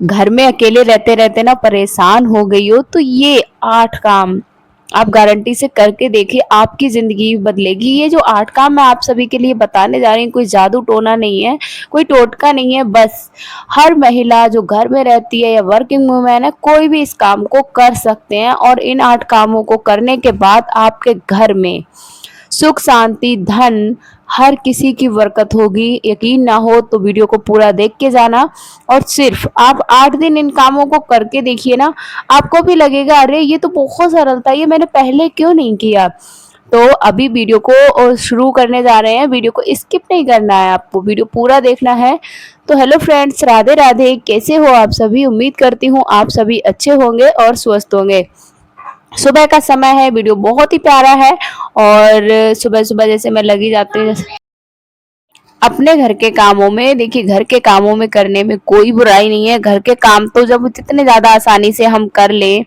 घर में अकेले रहते रहते ना परेशान हो गई हो तो ये 8 काम आप गारंटी से करके देखिए, आपकी ज़िंदगी बदलेगी। ये जो 8 काम मैं आप सभी के लिए बताने जा रही हूँ, कोई जादू टोना नहीं है, कोई टोटका नहीं है, बस हर महिला जो घर में रहती है या वर्किंग वूमेन है, कोई भी इस काम को कर सकते हैं और इन 8 कामों को करने के बाद आपके घर में सुख शांति धन हर किसी की बरकत होगी। यकीन ना हो तो वीडियो को पूरा देख के जाना और सिर्फ आप 8 दिन इन कामों को करके देखिए ना, आपको भी लगेगा अरे ये तो बहुत सरल था, ये मैंने पहले क्यों नहीं किया। तो अभी वीडियो को शुरू करने जा रहे हैं, वीडियो को स्किप नहीं करना है, आपको वीडियो पूरा देखना है। तो हेलो फ्रेंड्स, राधे राधे, कैसे हो आप सभी। उम्मीद करती हूँ आप सभी अच्छे होंगे और स्वस्थ होंगे। सुबह का समय है, वीडियो बहुत ही प्यारा है और सुबह सुबह जैसे मैं लगी जाती हूँ अपने घर के कामों में। देखिए घर के कामों में करने में कोई बुराई नहीं है। घर के काम तो जब जितने ज़्यादा आसानी से हम कर लें,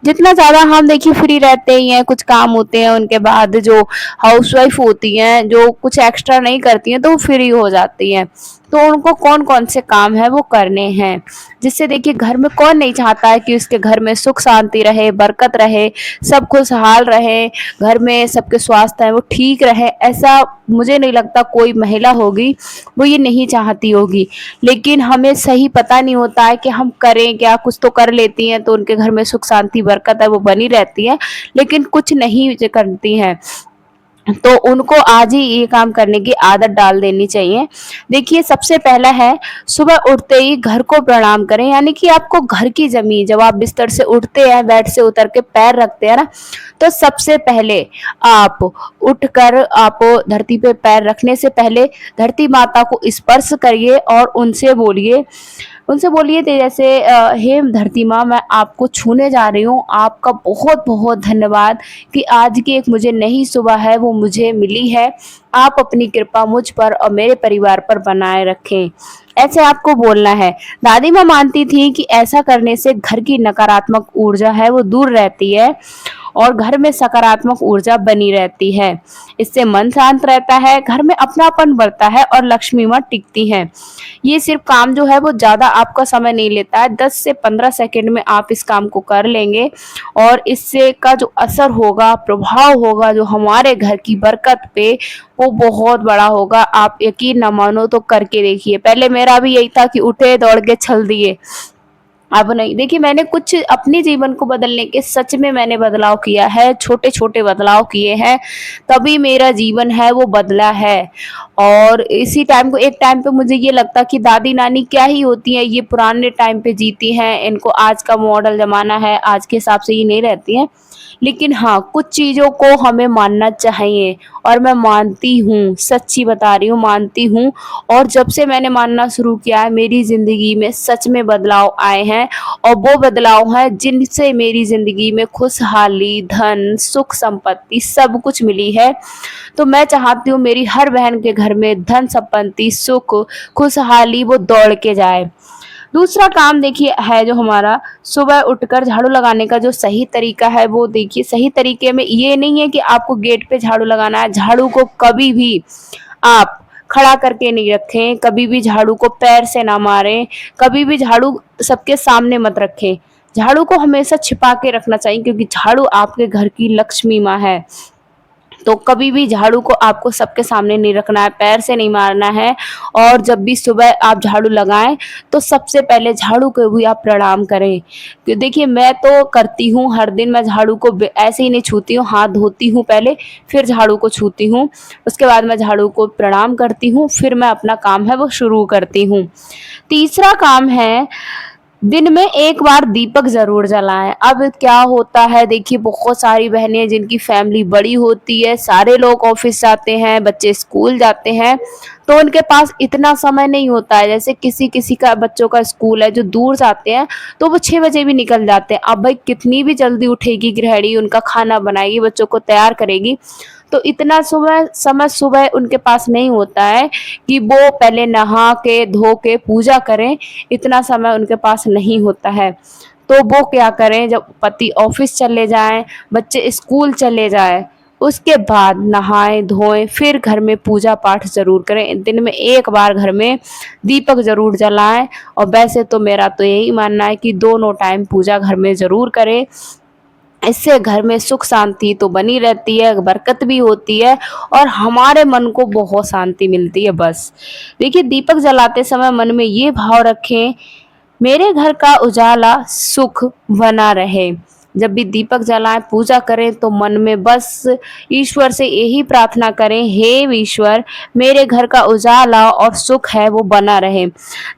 जितना ज़्यादा हम देखिए फ्री रहते ही हैं, कुछ काम होते हैं उनके बाद जो हाउसवाइफ होती हैं जो कुछ एक्स्ट्रा नहीं करती हैं तो वो फ्री हो जाती हैं। तो उनको कौन कौन से काम है वो करने हैं, जिससे देखिए घर में कौन नहीं चाहता है कि उसके घर में सुख शांति रहे, बरकत रहे, सब खुशहाल रहे, घर में सबके स्वास्थ्य है वो ठीक रहे। ऐसा मुझे नहीं लगता कोई महिला होगी वो ये नहीं चाहती होगी। लेकिन हमें सही पता नहीं होता है कि हम करें क्या। कुछ तो कर लेती हैं तो उनके घर में सुख शांति बरकत है वो बनी रहती है, लेकिन कुछ नहीं करती हैं। तो उनको आज ही ये काम करने की आदत डाल देनी चाहिए। देखिए सबसे पहला है, सुबह उठते ही घर को प्रणाम करें। यानी कि आपको घर की जमीन, जब आप बिस्तर से उठते हैं, बेड से उतर के पैर रखते हैं ना, तो सबसे पहले आप उठकर आप धरती पे पैर रखने से पहले धरती माता को स्पर्श करिए और उनसे बोलिए जैसे हे धरती माँ, मैं आपको छूने जा रही हूँ, आपका बहुत बहुत धन्यवाद कि आज की एक मुझे नई सुबह है वो मुझे मिली है। आप अपनी कृपा मुझ पर और मेरे परिवार पर बनाए रखें। ऐसे आपको बोलना है। दादी माँ मानती थी कि ऐसा करने से घर की नकारात्मक ऊर्जा है वो दूर रहती है और घर में सकारात्मक ऊर्जा बनी रहती है। इससे मन शांत रहता है, घर में अपनापन बढ़ता है और लक्ष्मी माँ टिकती है। ये सिर्फ काम जो है वो ज़्यादा आपका समय नहीं लेता है, 10 से 15 सेकंड में आप इस काम को कर लेंगे और इससे का जो असर होगा, प्रभाव होगा जो हमारे घर की बरकत पे, वो बहुत बड़ा होगा। आप यकीन ना मानो तो करके देखिए। पहले मेरा भी यही था कि उठे दौड़ के चल दिए, अब नहीं। देखिए मैंने कुछ अपने जीवन को बदलने के सच में मैंने बदलाव किया है, छोटे छोटे बदलाव किए हैं, तभी मेरा जीवन है वो बदला है। और इसी टाइम को एक टाइम पे मुझे ये लगता कि दादी नानी क्या ही होती हैं, ये पुराने टाइम पे जीती हैं, इनको आज का मॉडल जमाना है, आज के हिसाब से ये नहीं रहती हैं। लेकिन हाँ, कुछ चीज़ों को हमें मानना चाहिए और मैं मानती हूँ, सच्ची बता रही हूँ, मानती हूँ। और जब से मैंने मानना शुरू किया है मेरी ज़िंदगी में सच में बदलाव आए हैं और वो बदलाव हैं जिनसे मेरी ज़िंदगी में खुशहाली, धन, सुख संपत्ति सब कुछ मिली है। तो मैं चाहती हूँ मेरी हर बहन के घर में धन संपत्ति, सुख, खुशहाली वो दौड़ के जाए। दूसरा काम देखिए है जो हमारा, सुबह उठकर झाड़ू लगाने का जो सही तरीका है वो देखिए। सही तरीके में ये नहीं है कि आपको गेट पे झाड़ू लगाना है। झाड़ू को कभी भी आप खड़ा करके नहीं रखें, कभी भी झाड़ू को पैर से ना मारें, कभी भी झाड़ू सबके सामने मत रखें। झाड़ू को हमेशा छिपा के रखना चाहिए क्योंकि झाड़ू आपके घर की लक्ष्मी माँ है। तो कभी भी झाड़ू को आपको सबके सामने नहीं रखना है, पैर से नहीं मारना है। और जब भी सुबह आप झाड़ू लगाएं तो सबसे पहले झाड़ू को भी आप प्रणाम करें। देखिए मैं तो करती हूँ, हर दिन मैं झाड़ू को ऐसे ही नहीं छूती हूँ, हाथ धोती हूँ पहले, फिर झाड़ू को छूती हूँ। उसके बाद मैं झाड़ू को प्रणाम करती हूँ, फिर मैं अपना काम है वो शुरू करती हूँ। तीसरा काम है, दिन में एक बार दीपक ज़रूर जलाएँ। अब क्या होता है देखिए, बहुत सारी बहनें जिनकी फैमिली बड़ी होती है, सारे लोग ऑफ़िस जाते हैं, बच्चे स्कूल जाते हैं, तो उनके पास इतना समय नहीं होता है। जैसे किसी-किसी का बच्चों का स्कूल है जो दूर जाते हैं, तो वो 6 बजे भी निकल जाते हैं। अब भाई कितनी भी जल्दी उठेगी गृहिणी, उनका खाना बनाएगी, बच्चों को तैयार करेगी, तो इतना सुबह उनके पास नहीं होता है कि वो पहले नहा के, धो के पूजा करें, इतना समय उनके पास नहीं होता है। तो वो क्या करें, जब पति ऑफिस चले जाएँ, बच्चे स्कूल चले जाएँ, उसके बाद नहाएं धोएं, फिर घर में पूजा पाठ ज़रूर करें। दिन में एक बार घर में दीपक ज़रूर जलाएं। और वैसे तो मेरा तो यही मानना है कि दोनों टाइम पूजा घर में ज़रूर करें। इससे घर में सुख शांति तो बनी रहती है, बरकत भी होती है और हमारे मन को बहुत शांति मिलती है बस। देखिए, दीपक जलाते समय मन में ये भाव रखें, मेरे घर का उजाला सुख बना रहे। जब भी दीपक जलाएं, पूजा करें तो मन में बस ईश्वर से यही प्रार्थना करें, हे ईश्वर मेरे घर का उजाला और सुख है वो बना रहे।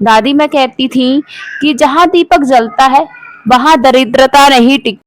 दादी मैं कहती थी कि जहाँ दीपक जलता है वहाँ दरिद्रता नहीं टिकती।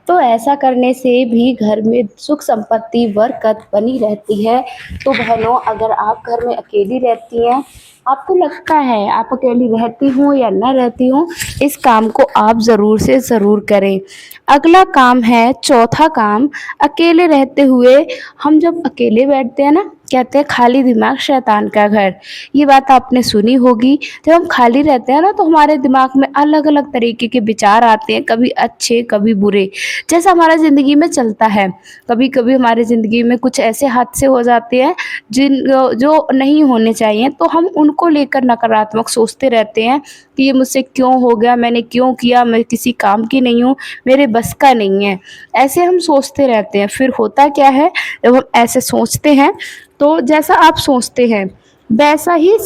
तो ऐसा करने से भी घर में सुख संपत्ति बरकत बनी रहती है। तो बहनों, अगर आप घर में अकेली रहती हैं, आपको लगता है आप अकेली रहती हूँ या न रहती हूँ, इस काम को आप ज़रूर से ज़रूर करें। अगला काम है, चौथा काम, अकेले रहते हुए हम जब अकेले बैठते हैं ना, कहते हैं खाली दिमाग शैतान का घर। ये बात आपने सुनी होगी। जब हम खाली रहते हैं ना तो हमारे दिमाग में अलग अलग तरीके के विचार आते हैं, कभी अच्छे कभी बुरे, जैसा हमारा ज़िंदगी में चलता है। कभी कभी हमारी ज़िंदगी में कुछ ऐसे हादसे हो जाते हैं जिन जो नहीं होने चाहिए, तो हम उनको लेकर नकारात्मक सोचते रहते हैं कि ये मुझसे क्यों हो गया, मैंने क्यों किया, मैं किसी काम की नहीं हूँ, मेरे बस का नहीं है। ऐसे हम सोचते रहते हैं। फिर होता क्या है, जब हम ऐसे सोचते हैं तो जैसा आप सोचते हैं वैसा ही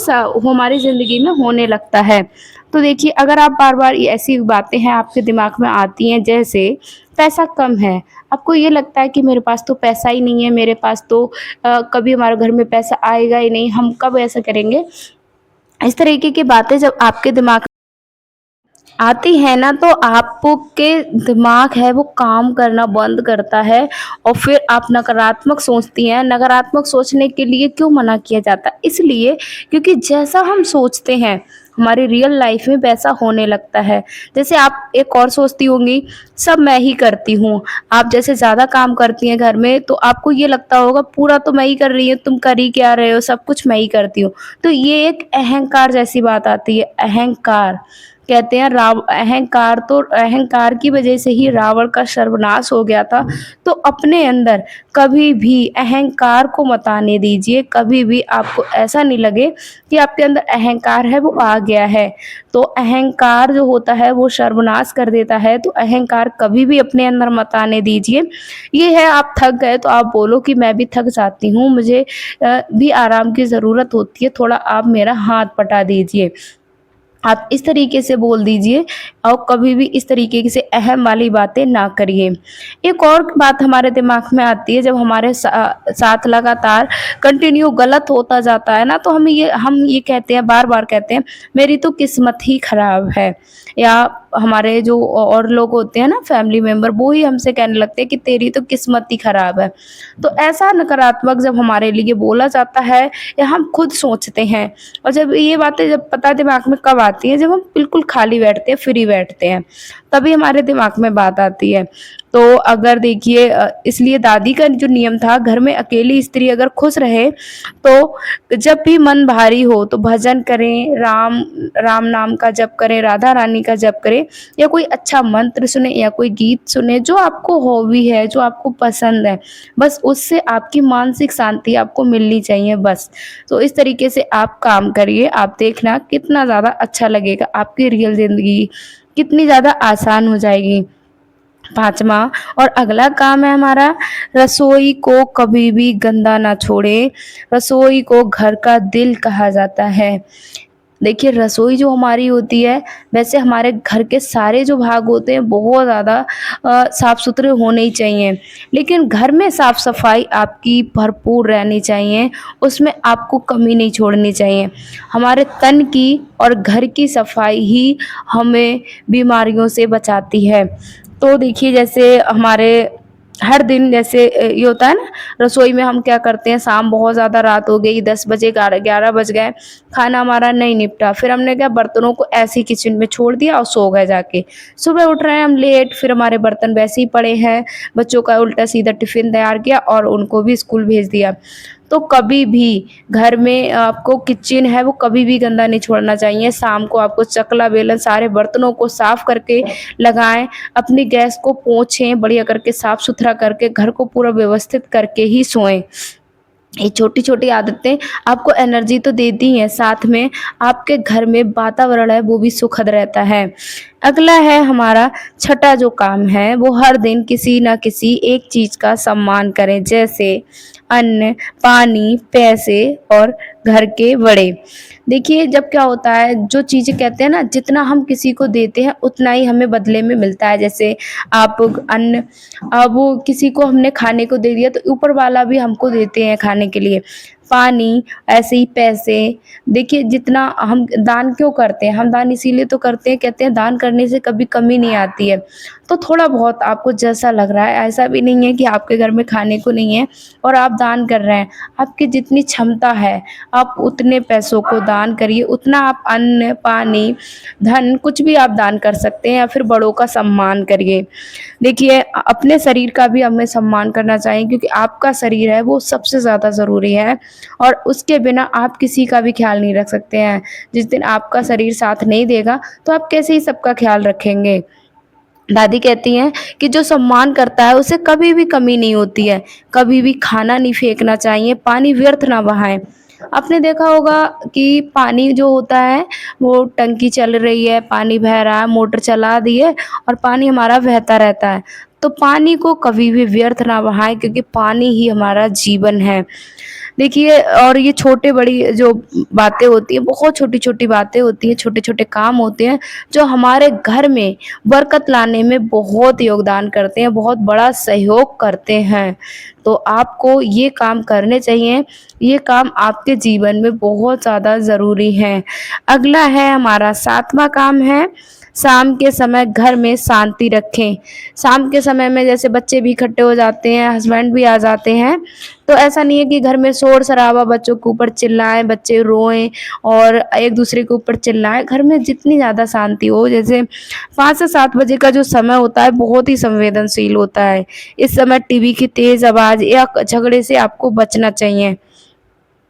हमारी ज़िंदगी में होने लगता है। तो देखिए, अगर आप बार बार ये ऐसी बातें हैं आपके दिमाग में आती हैं, जैसे पैसा कम है, आपको ये लगता है कि मेरे पास तो पैसा ही नहीं है, मेरे पास तो कभी हमारे घर में पैसा आएगा ही नहीं, हम कब ऐसा करेंगे, इस तरीके की बातें जब आपके दिमाग आती है ना, तो आपके दिमाग है वो काम करना बंद करता है और फिर आप नकारात्मक सोचती हैं। नकारात्मक सोचने के लिए क्यों मना किया जाता है? इसलिए क्योंकि जैसा हम सोचते हैं हमारी रियल लाइफ में वैसा होने लगता है। जैसे आप एक और सोचती होंगी, सब मैं ही करती हूँ। आप जैसे ज़्यादा काम करती हैं घर में तो आपको ये लगता होगा पूरा तो मैं ही कर रही हूँ, तुम कर ही क्या रहे हो, सब कुछ मैं ही करती हूँ। तो ये एक अहंकार जैसी बात आती है। अहंकार कहते हैं, अहंकार, तो अहंकार की वजह से ही रावण का सर्वनाश हो गया था। तो अपने अंदर कभी भी अहंकार को मत आने दीजिए। कभी भी आपको ऐसा नहीं लगे कि आपके अंदर अहंकार है वो आ गया है। तो अहंकार जो होता है वो सर्वनाश कर देता है। तो अहंकार कभी भी अपने अंदर मत आने दीजिए। ये है, आप थक गए तो आप बोलो कि मैं भी थक जाती हूँ, मुझे भी आराम की ज़रूरत होती है, थोड़ा आप मेरा हाथ पटा दीजिए। आप इस तरीके से बोल दीजिए और कभी भी इस तरीके से अहम वाली बातें ना करिए। एक और बात हमारे दिमाग में आती है, जब हमारे साथ लगातार कंटिन्यू गलत होता जाता है ना, तो हम ये कहते हैं, बार-बार कहते हैं, मेरी तो किस्मत ही खराब है। या हमारे जो और लोग होते हैं ना, फैमिली मेंबर, वो ही हमसे कहने लगते हैं कि तेरी तो किस्मत ही खराब है। तो ऐसा नकारात्मक जब हमारे लिए बोला जाता है या हम खुद सोचते हैं, और जब ये बातें जब पता दिमाग में कब आती है, जब हम बिल्कुल खाली बैठते हैं, फ्री बैठते हैं, तभी हमारे दिमाग में बात आती है। तो अगर देखिए, इसलिए दादी का जो नियम था, घर में अकेली स्त्री अगर खुश रहे तो जब भी मन भारी हो तो भजन करें, राम राम नाम का जप करें, राधा रानी का जप करें, या कोई अच्छा मंत्र सुने या कोई गीत सुने जो आपको हॉबी है, जो आपको पसंद है, बस उससे आपकी मानसिक शांति आपको मिलनी चाहिए बस। तो इस तरीके से आप काम करिए, आप देखना कितना ज़्यादा अच्छा लगेगा, आपकी रियल ज़िंदगी कितनी ज़्यादा आसान हो जाएगी। 5वां और अगला काम है हमारा, रसोई को कभी भी गंदा ना छोड़ें। रसोई को घर का दिल कहा जाता है। देखिए, रसोई जो हमारी होती है, वैसे हमारे घर के सारे जो भाग होते हैं बहुत ज़्यादा साफ़ सुथरे होने ही चाहिए। लेकिन घर में साफ़ सफाई आपकी भरपूर रहनी चाहिए, उसमें आपको कमी नहीं छोड़नी चाहिए। हमारे तन की और घर की सफाई ही हमें बीमारियों से बचाती है। तो देखिए, जैसे हमारे हर दिन जैसे ये होता है ना, रसोई में हम क्या करते हैं, शाम बहुत ज़्यादा रात हो गई, 10 बजे 11 बज गए, खाना हमारा नहीं निपटा, फिर हमने क्या, बर्तनों को ऐसे ही किचन में छोड़ दिया और सो गए जाके। सुबह उठ रहे हैं हम लेट, फिर हमारे बर्तन वैसे ही पड़े हैं, बच्चों का उल्टा सीधा टिफ़िन तैयार किया और उनको भी स्कूल भेज दिया। तो कभी भी घर में आपको किचन है वो कभी भी गंदा नहीं छोड़ना चाहिए। शाम को आपको चकला बेलन सारे बर्तनों को साफ करके लगाएँ, अपनी गैस को पोंछें, बढ़िया करके साफ-सुथरा करके घर को पूरा व्यवस्थित करके ही सोएँ। ये छोटी-छोटी आदतें आपको एनर्जी तो देती ही हैं, साथ में आपके घर में वातावरण है वो भी सुखद रहता है। अगला है हमारा छठा जो काम है वो हर दिन किसी न किसी एक चीज़ का सम्मान करें, जैसे अन्न, पानी, पैसे और घर के बड़े। देखिए जब क्या होता है जो चीज़ें कहते हैं ना जितना हम किसी को देते हैं उतना ही हमें बदले में मिलता है। जैसे आप अन्न वो किसी को हमने खाने को दे दिया तो ऊपर वाला भी हमको देते हैं खाने के लिए। पानी, ऐसे ही पैसे, देखिए जितना हम दान क्यों करते हैं? हम दान इसीलिए तो करते हैं, कहते हैं दान करने से कभी कमी नहीं आती है। तो थोड़ा बहुत आपको जैसा लग रहा है, ऐसा भी नहीं है कि आपके घर में खाने को नहीं है और आप दान कर रहे हैं। आपकी जितनी क्षमता है, आप उतने पैसों को दान करिए, उतना आप अन्न, पानी, धन कुछ भी आप दान कर सकते हैं या फिर बड़ों का सम्मान करिए। देखिए अपने शरीर का भी हमें सम्मान करना चाहिए क्योंकि आपका शरीर है वो सबसे ज़्यादा ज़रूरी है और उसके बिना आप किसी का भी ख़्याल नहीं रख सकते हैं। जिस दिन आपका शरीर साथ नहीं देगा तो आप कैसे ही सबका ख़्याल रखेंगे? दादी कहती हैं कि जो सम्मान करता है उसे कभी भी कमी नहीं होती है। कभी भी खाना नहीं फेंकना चाहिए, पानी व्यर्थ ना बहाएँ। आपने देखा होगा कि पानी जो होता है वो टंकी चल रही है, पानी बह रहा है, मोटर चला दी है और पानी हमारा बहता रहता है। तो पानी को कभी भी व्यर्थ ना बहाएँ क्योंकि पानी ही हमारा जीवन है। देखिए और ये छोटे-बड़ी जो बातें होती हैं, बहुत छोटी-छोटी बातें होती हैं, छोटे-छोटे काम होते हैं, जो हमारे घर में बरकत लाने में बहुत योगदान करते हैं, बहुत बड़ा सहयोग करते हैं। तो आपको ये काम करने चाहिए, ये काम आपके जीवन में बहुत ज़्यादा ज़रूरी हैं। अगला है हमारा 7वाँ काम है, शाम के समय घर में शांति रखें। शाम के समय में जैसे बच्चे भी इकट्ठे हो जाते हैं, हस्बैंड भी आ जाते हैं, तो ऐसा नहीं है कि घर में शोर-शराबा बच्चों के ऊपर चिल्लाएँ, बच्चे रोएँ और एक-दूसरे के ऊपर चिल्लाएँ। घर में जितनी ज़्यादा शांति हो, जैसे 5 से 7 बजे का जो समय होता है, बहुत ही संवेदनशील होता है। इस समय टीवी की तेज़ आवाज़ या झगड़े से आपको बचना चाहिए।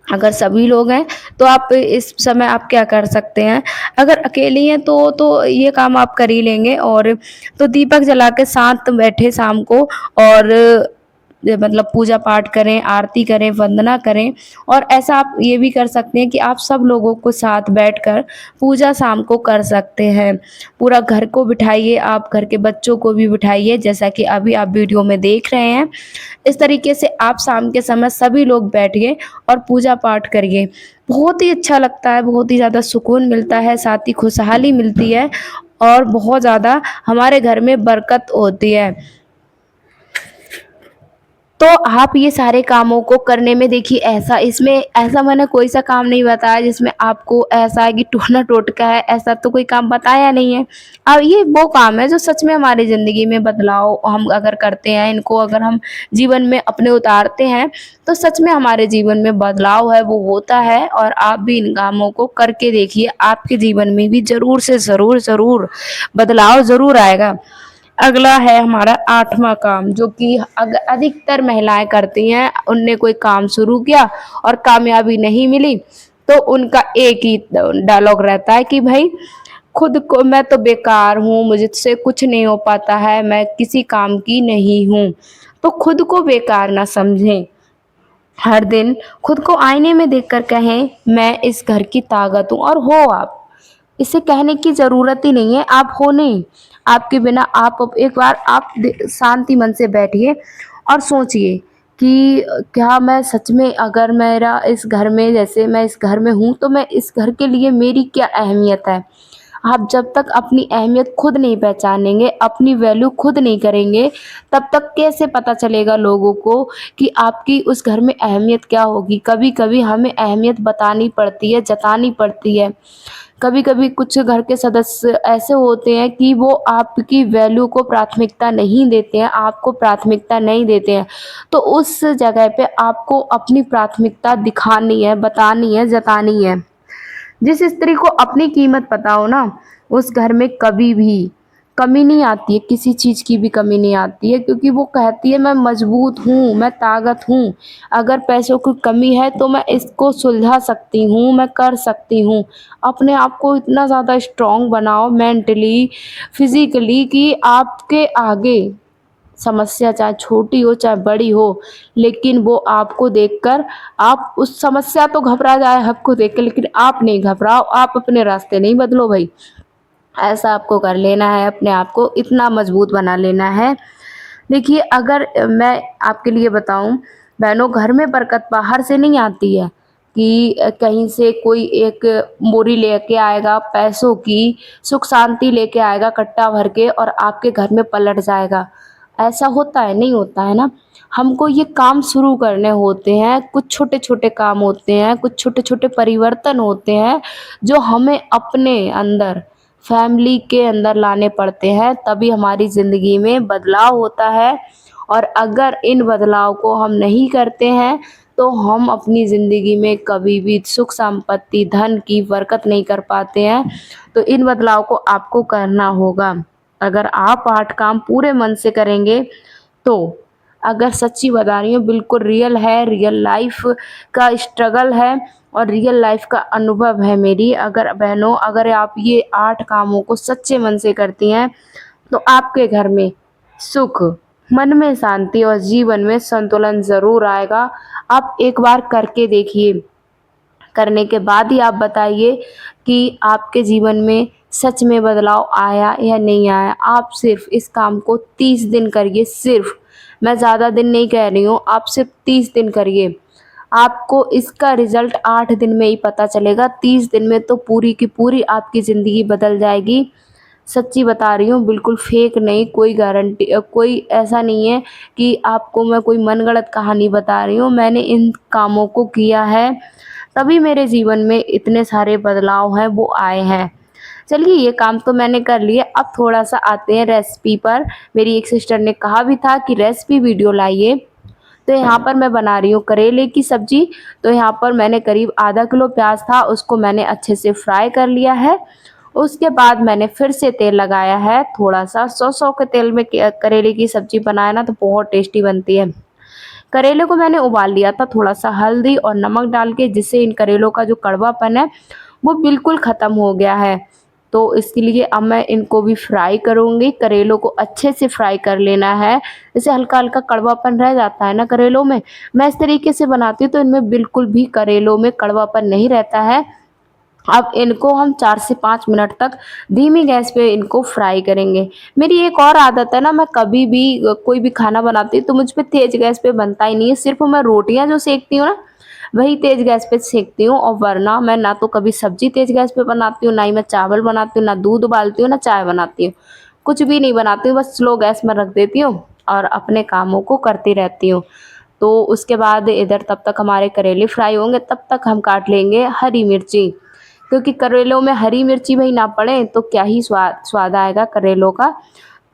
अगर सभी लोग हैं, तो आप इस समय आप क्या कर सकते हैं, अगर अकेली हैं तो ये काम आप कर ही लेंगे और तो दीपक जला के साथ बैठे शाम को और मतलब पूजा पाठ करें, आरती करें, वंदना करें और ऐसा आप ये भी कर सकते हैं कि आप सब लोगों को साथ बैठकर पूजा शाम को कर सकते हैं। पूरा घर को बिठाइए, आप घर के बच्चों को भी बिठाइए, जैसा कि अभी आप वीडियो में देख रहे हैं। इस तरीके से आप शाम के समय सभी लोग बैठिए और पूजा पाठ करिए। बहुत ही अच्छा लगता है, बहुत ही ज़्यादा सुकून मिलता है, साथ ही खुशहाली मिलती है और बहुत ज़्यादा हमारे घर में बरकत होती है। तो आप ये सारे कामों को करने में देखिए ऐसा इसमें ऐसा मैंने कोई सा काम नहीं बताया जिसमें आपको ऐसा है कि टूना टोटका है, ऐसा तो कोई काम बताया नहीं है। अब ये वो काम है जो सच में हमारी ज़िंदगी में बदलाव हम अगर करते हैं, इनको अगर हम जीवन में अपने उतारते हैं, तो सच में हमारे जीवन में बदलाव है वो होता है और आप भी इन कामों को करके देखिए, आपके जीवन में भी ज़रूर से ज़रूर बदलाव ज़रूर आएगा। अगला है हमारा 8वाँ काम जो कि अधिकतर महिलाएँ करती हैं। उनने कोई काम शुरू किया और कामयाबी नहीं मिली, तो उनका एक ही डायलॉग रहता है कि भई खुद को मैं तो बेकार हूँ, मुझसे कुछ नहीं हो पाता है, मैं किसी काम की नहीं हूँ। तो खुद को बेकार ना समझें। हर दिन खुद को आईने में देखकर कहें, मैं इस घर की ताकत हूँ और हो आप। इसे कहने की ज़रूरत ही नहीं है, आप हो नहीं। आपके बिना आप अब एक बार आप शांति मन से बैठिए और सोचिए कि क्या मैं सच में अगर मेरा इस घर में जैसे मैं इस घर में हूँ, तो मैं इस घर के लिए मेरी क्या अहमियत है? आप जब तक अपनी अहमियत खुद नहीं पहचानेंगे, अपनी वैल्यू खुद नहीं करेंगे, तब तक कैसे पता चलेगा लोगों को कि आपकी उस घर में अहमियत क्या होगी? कभी-कभी हमें अहमियत बतानी पड़ती है, जतानी पड़ती है। कभी-कभी कुछ घर के सदस्य ऐसे होते हैं कि वो आपकी वैल्यू को प्राथमिकता नहीं देते हैं, आपको प्राथमिकता नहीं देते हैं। तो उस जगह पे आपको अपनी प्राथमिकता दिखानी है, बतानी है, जतानी है। जिस स्त्री को अपनी कीमत पता हो ना, उस घर में कभी भी कमी नहीं आती है, किसी चीज़ की भी कमी नहीं आती है, क्योंकि वो कहती है मैं मजबूत हूँ, मैं ताकत हूँ। अगर पैसों की कमी है तो मैं इसको सुलझा सकती हूँ, मैं कर सकती हूँ। अपने आप को इतना ज़्यादा स्ट्रॉन्ग बनाओ मेंटली, फिज़िकली, कि आपके आगे समस्या चाहे छोटी हो चाहे बड़ी हो, लेकिन वो आपको देखकर, आप उस समस्या तो घबरा जाए आपको देख के, लेकिन आप नहीं घबराओ, आप अपने रास्ते नहीं बदलो भाई। ऐसा आपको कर लेना है, अपने आप को इतना मजबूत बना लेना है। देखिए, अगर मैं आपके लिए बताऊं, बहनों, घर में बरकत बाहर से नहीं आती है कि कहीं से कोई एक बोरी लेके आएगा पैसों की, सुख शांति लेके आएगा कट्टा भर के और आपके घर में पलट जाएगा। ऐसा होता है? नहीं होता है ना। हमको ये काम शुरू करने होते हैं, कुछ छोटे छोटे काम होते हैं, कुछ छोटे छोटे परिवर्तन होते हैं जो हमें अपने अंदर, फैमिली के अंदर लाने पड़ते हैं, तभी हमारी ज़िंदगी में बदलाव होता है। और अगर इन बदलाव को हम नहीं करते हैं तो हम अपनी ज़िंदगी में कभी भी सुख संपत्ति, धन की बरकत नहीं कर पाते हैं। तो इन बदलाव को आपको करना होगा। अगर आप 8 काम पूरे मन से करेंगे तो, अगर सच्ची बता रही हूँ, बिल्कुल रियल है, रियल लाइफ का स्ट्रगल है और रियल लाइफ का अनुभव है मेरी। अगर बहनों, अगर आप ये 8 कामों को सच्चे मन से करती हैं तो आपके घर में सुख, मन में शांति और जीवन में संतुलन ज़रूर आएगा। आप एक बार करके देखिए। करने के बाद ही आप बताइए कि आपके जीवन में सच में बदलाव आया या नहीं आया। आप सिर्फ़ इस काम को 30 दिन करिए, सिर्फ़। मैं ज़्यादा दिन नहीं कह रही हूँ, आप सिर्फ़ 30 दिन करिए। आपको इसका रिज़ल्ट 8 दिन में ही पता चलेगा, 30 दिन में तो पूरी की पूरी आपकी ज़िंदगी बदल जाएगी। सच्ची बता रही हूँ, बिल्कुल फेक नहीं, कोई गारंटी कोई ऐसा नहीं है कि आपको मैं कोई मनगढ़ंत कहानी बता रही हूँ। मैंने इन कामों को किया है, तभी मेरे जीवन में इतने सारे बदलाव हैं वो आए हैं। चलिए, ये काम तो मैंने कर लिया, अब थोड़ा-सा आते हैं रेसिपी पर। मेरी एक सिस्टर ने कहा भी था कि रेसिपी वीडियो लाइए, तो यहाँ पर मैं बना रही हूँ करेले की सब्ज़ी। तो यहाँ पर मैंने करीब आधा किलो प्याज़ था, उसको मैंने अच्छे से फ्राई कर लिया है। उसके बाद मैंने फिर से तेल लगाया है थोड़ा-सा, सौ-सौ के तेल में करेले की सब्ज़ी बनाए ना तो बहुत टेस्टी बनती है। करेले को मैंने उबाल लिया था थोड़ा-सा हल्दी और नमक डाल के, जिससे इन करेलों का जो कड़वापन है वो बिल्कुल ख़त्म हो गया है। तो इसके लिए अब मैं इनको भी फ्राई करूँगी। करेलों को अच्छे से फ्राई कर लेना है। जैसे हल्का-हल्का कड़वापन रह जाता है ना करेलों में, मैं इस तरीके से बनाती हूँ तो इनमें बिल्कुल भी करेलों में कड़वापन नहीं रहता है। अब इनको हम 4 से 5 मिनट तक धीमी गैस पे इनको फ्राई करेंगे। मेरी एक और आदत है ना, मैं कभी भी कोई भी खाना बनाती हूँ तो मुझ पे तेज़ गैस पे बनता ही नहीं है। सिर्फ़ मैं रोटियाँ जो सेकती हूँ ना, वही तेज़ गैस पे सेकती हूँ, और वरना मैं ना तो कभी सब्ज़ी तेज़ गैस पे बनाती हूँ, ना ही मैं चावल बनाती हूँ, ना दूध उबालती हूँ, ना चाय बनाती हूँ। कुछ भी नहीं बनाती हूँ, बस स्लो गैस में रख देती हूँ और अपने कामों को करती रहती हूँ। तो उसके बाद इधर तब तक हमारे करेले फ्राई होंगे, तब तक हम काट लेंगे हरी मिर्ची। क्योंकि करेलों में हरी मिर्ची भई ना पड़े तो क्या ही स्वाद आएगा करेलों का।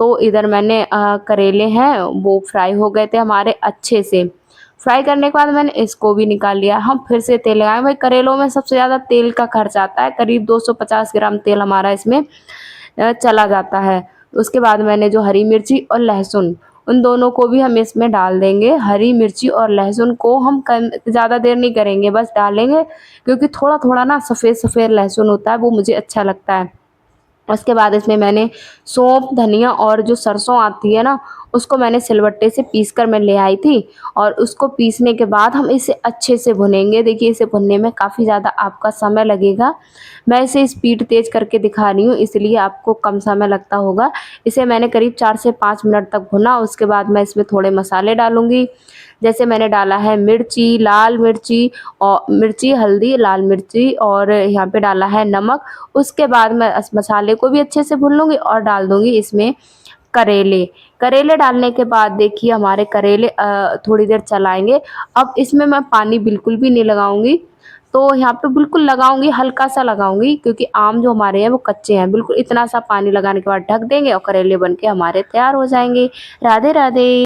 तो इधर मैंने करेले हैं वो फ्राई हो गए थे हमारे अच्छे से। फ्राई करने के बाद मैंने इसको भी निकाल लिया। हम फिर से तेल लगाए, भाई करेलों में सबसे ज़्यादा तेल का खर्च आता है, करीब 250 ग्राम तेल हमारा इसमें चला जाता है। उसके बाद मैंने जो हरी मिर्ची और लहसुन, उन दोनों को भी हम इसमें डाल देंगे। हरी मिर्ची और लहसुन को हम कम ज़्यादा देर नहीं करेंगे, बस डालेंगे, क्योंकि थोड़ा-थोड़ा ना सफ़ेद-सफ़ेद लहसुन होता है, वो मुझे अच्छा लगता है। उसके बाद इसमें मैंने सौंफ, धनिया और जो सरसों आती है ना, उसको मैंने सिलबट्टे से पीस कर मैं ले आई थी, और उसको पीसने के बाद हम इसे अच्छे से भुनेंगे। देखिए, इसे भुनने में काफ़ी ज़्यादा आपका समय लगेगा। मैं इसे स्पीड तेज़ करके दिखा रही हूँ, इसलिए आपको कम समय लगता होगा। इसे मैंने करीब 4 से 5 मिनट तक भुना। उसके बाद मैं इसमें थोड़े मसाले डालूँगी। जैसे मैंने डाला है मिर्ची, लाल मिर्ची और मिर्ची, हल्दी, लाल मिर्ची, और यहाँ पे डाला है नमक। उसके बाद मैं इस मसाले को भी अच्छे से भून लूँगी और डाल दूँगी इसमें करेले। करेले डालने के बाद देखिए हमारे करेले थोड़ी देर चलाएँगे। अब इसमें मैं पानी बिल्कुल भी नहीं लगाऊँगी। तो यहाँ पे बिल्कुल लगाऊँगी, हल्का-सा लगाऊँगी, क्योंकि आम जो हमारे हैं वो कच्चे हैं। बिल्कुल इतना सा पानी लगाने के बाद ढक देंगे और करेले बन के हमारे तैयार हो जाएँगे। राधे राधे।